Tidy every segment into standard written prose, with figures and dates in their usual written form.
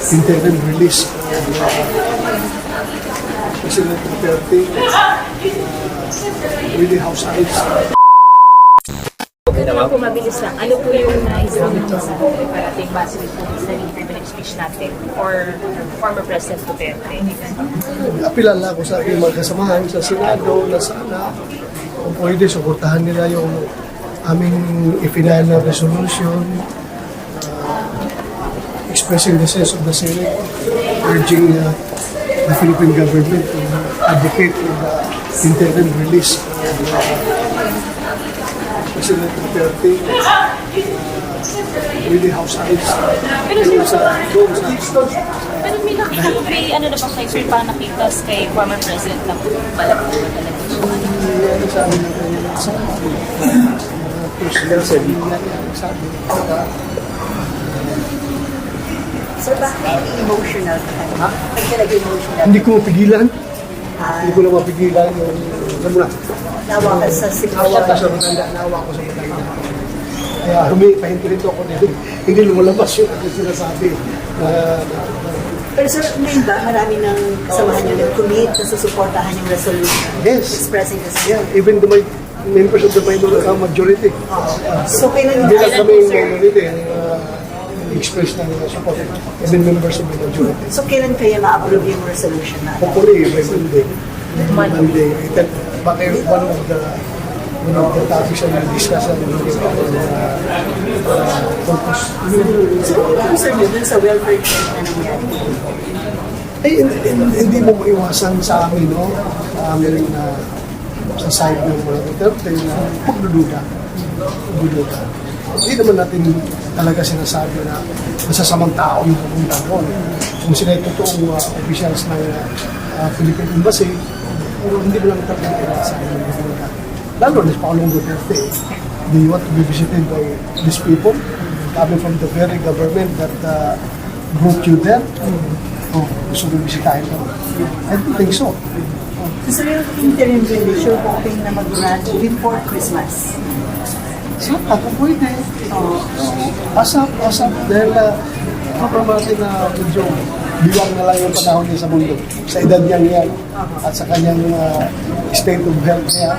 interim release President Duterte with the House arrest. Okay naman po, mabilis lang. Ano po yung naisamin niyo sa parating base po sa interview speech natin or former President Duterte? Apilala ko sa aking mga kasamahan sa Senado na sana kung pwede suportahan nila yung aming ifinal na resolution expressing the sense of the Senate, urging the Philippine government to advocate for the interim release President Duterte with the House arrest. Pero may nakita po, ano na ba kayo, sir, parang nakita kay former President na pala po talaga siya? Ano sabi na kayo sa personal sabi. Sir, bakit emotional ka? Bakit ka nag-emotional? Hindi ko mapigilan. Hindi ko na mapigilan yung Nawa ka sa nawa ko sa matanda. Nawa ko sa matanda. Kaya pahinto ako dito. Hindi lumalabas yung aking sinasabi. Pero sir, ngayon ba marami ng kasamahan nyo nag-commit na susuportahan yung resolution? Yes. Expressing this. Yeah, even the members of the majority. So, kailan Hindi lang kami yung minority. Express ng support. Even members of the majority. So, kailan kaya ma-approve yung resolution na? Hopefully, by Monday. Bakit one of the topics na discuss ang focus. So, kung concern nyo dun sa welfare check na nangyari? Ay, hindi mo maiwasan sa amin, no? Sa amin sa side ng mga Duterte na magdududa. Hindi naman natin talaga sinasabi na masasamang tao yung pupunta doon. Kung sila yung totoong officials ng Philippine Embassy, hindi mo lang talaga iwasan yung pupunta. Lalo na si Paulong Duterte, they want to be visited by these people coming from the very government that brought you there. Gusto mo bisitahin mo? I don't think so. So, yung interim resolution hoping na mag-grant before Christmas. So, ako pwede. Asap. Dahil natin na medyo bilang na lang yung panahon niya sa mundo. Sa edad niya yan at sa kanyang state of health niya.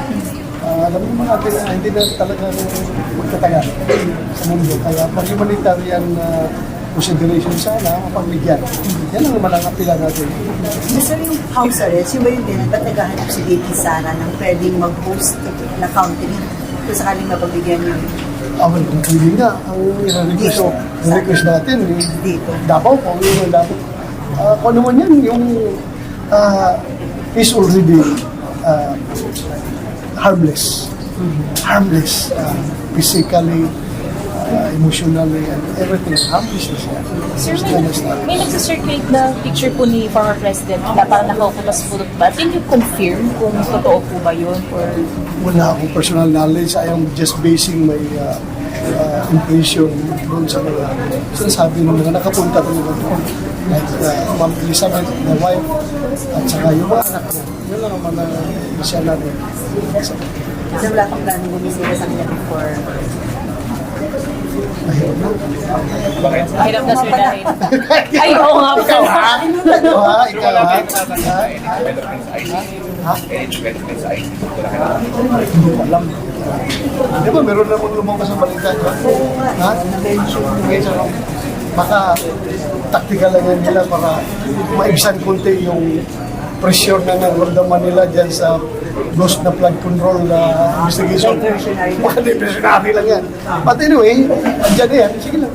Alam mo natin na hindi na talaga magtatagal sa mundo. Kaya pag-humanitarian consideration sana, mapagbigyan. Yan ang naman ang apila natin. So, yung house arrest, yung ba yung din, ba't naghahanap si VP Sara ng pwedeng mag-host na county kung sakaling mapagbigyan niyo? Well, kung pwede nga, ang request natin, Dito. Davao po, yung Davao. Kung ano man yan, yung is already harmless. Harmless. Physically, emotionally, and everything. Harmless na siya. Sir, may nagsisirculate na picture po ni former President na parang nakaupo sa pulot ba? Can you confirm kung totoo po ba yun? Or Wala akong personal knowledge. I am just basing my impression doon sa mga sinasabi ng mga nakapunta talaga doon. Like Ma'am Elizabeth, the wife, at saka yung mga anak niya. Yun lang naman na siya namin. So, wala kang planong bumisita sa kanya before? Mahirap na. mahirap na, sir, dahil... Ay, oo nga po. Ikaw ha? Ikaw ha? Hindi ko alam. Di ba meron namang lumabas ang balita dyan? Ha? Baka taktikal lang yan nila para maibsan konti yung pressure na nangramdaman nila dyan sa ghost na flood control investigation. Baka diversionary lang yan. But anyway, andyan na yan. Sige lang.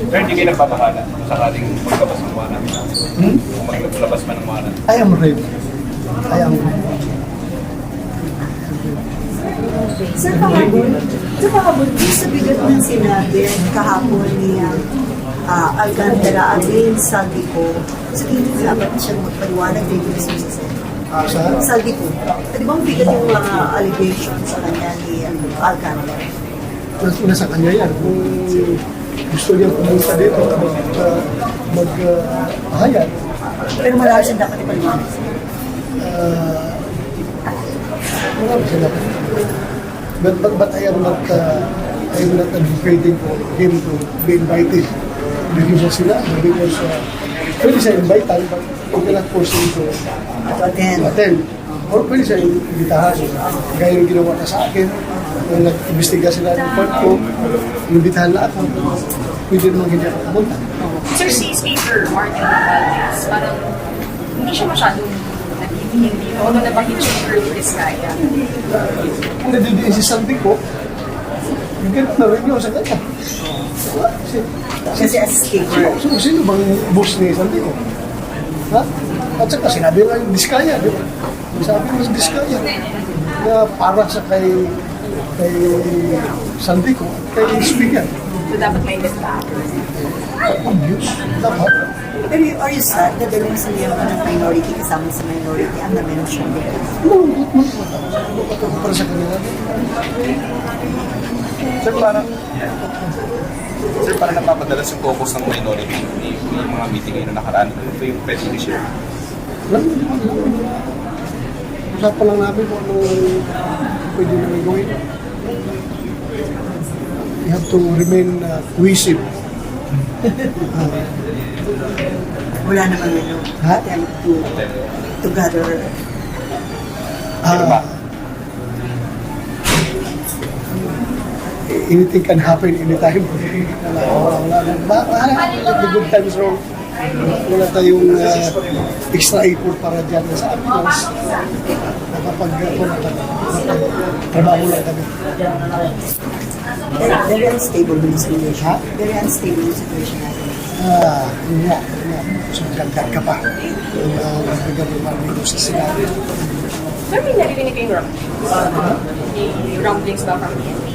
Pero hindi kayo nagpapahala kung sakaling maglabas ng mga namin. Kung maglabas man ng mga namin. I am ready. I am ready. Sir, kahapon, sa bigat ng sinabi kahapon ni Alcantara against Saldico, sa tingin ko dapat siya magpaliwanag kay Christmas. Saldico, di ba ang bigat yung mga allegations sa kanya ni Alcantara? Nasa kanya yan. Kung gusto niya pumunta dito, mag-hayat. Pero malakas siya dapat ipaliwanag. Marami sila. But I am not advocating for him to be invited. Bigyan siya sila because pwede siya invite tayo, but you cannot force him to attend. attend. Or pwede siya imbitahan. Gaya yung ginawa na sa akin, nung nag-imbestiga sila ng court ko, imbitahan na ako. Pwede naman hindi ako pumunta. Sir, si Speaker Martin Valdez, parang hindi siya masyadong nagiging dito. Although nabanggit siya ni Colonel Vizcaya. Kung nadidiinsistantin ko, yung ganun na rin yun sa kanya. Kasi as speaker. Sino bang boss ni Santiago? Ha? At saka sinabi nga yung Vizcaya, di ba? Sabi mo sa Vizcaya na para sa kay Santiago, kay Speaker. So, dapat may list na. Obvious. Dapat. Pero are you sad na dalawang sa miyembro ng minority kasama sa minority ang na-mention nila? Malungkot mo. Malungkot ako para sa kanila. Sir, parang napapadalas yung focus ng minority yung mga meeting ngayon na nakaraan. Ano ito yung pwede i-share? Lang. Usapan lang namin kung ano pwede namin gawin. We have to remain cohesive. Wala naman Ha? attempt to gather. Pero ba? Anything can happen anytime. Wala. Let the good times roll. Wala tayong extra effort para dyan sa Apinas. Trabaho lang kami. Very unstable yung situation. Ha? Very unstable yung situation natin. Yun nga. So, magandang ka pa. Nagbigay mo pa dito sa sinabi. Sir, may naririnig kayong rumblings? Yung rumblings ba from PNP?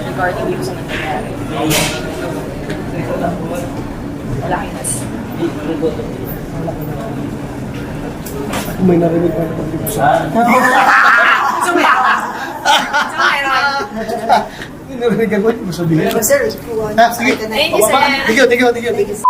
Regarding yung sa nangyayari? Wala kayo nas. Kung may narinig pa naman dito sa So, meron. So, meron. Hindi narinig ako, hindi mo sabihin. Pero sir, if you want Ah, sige. to Thank you, sir. Tigaw. Thank you, sir.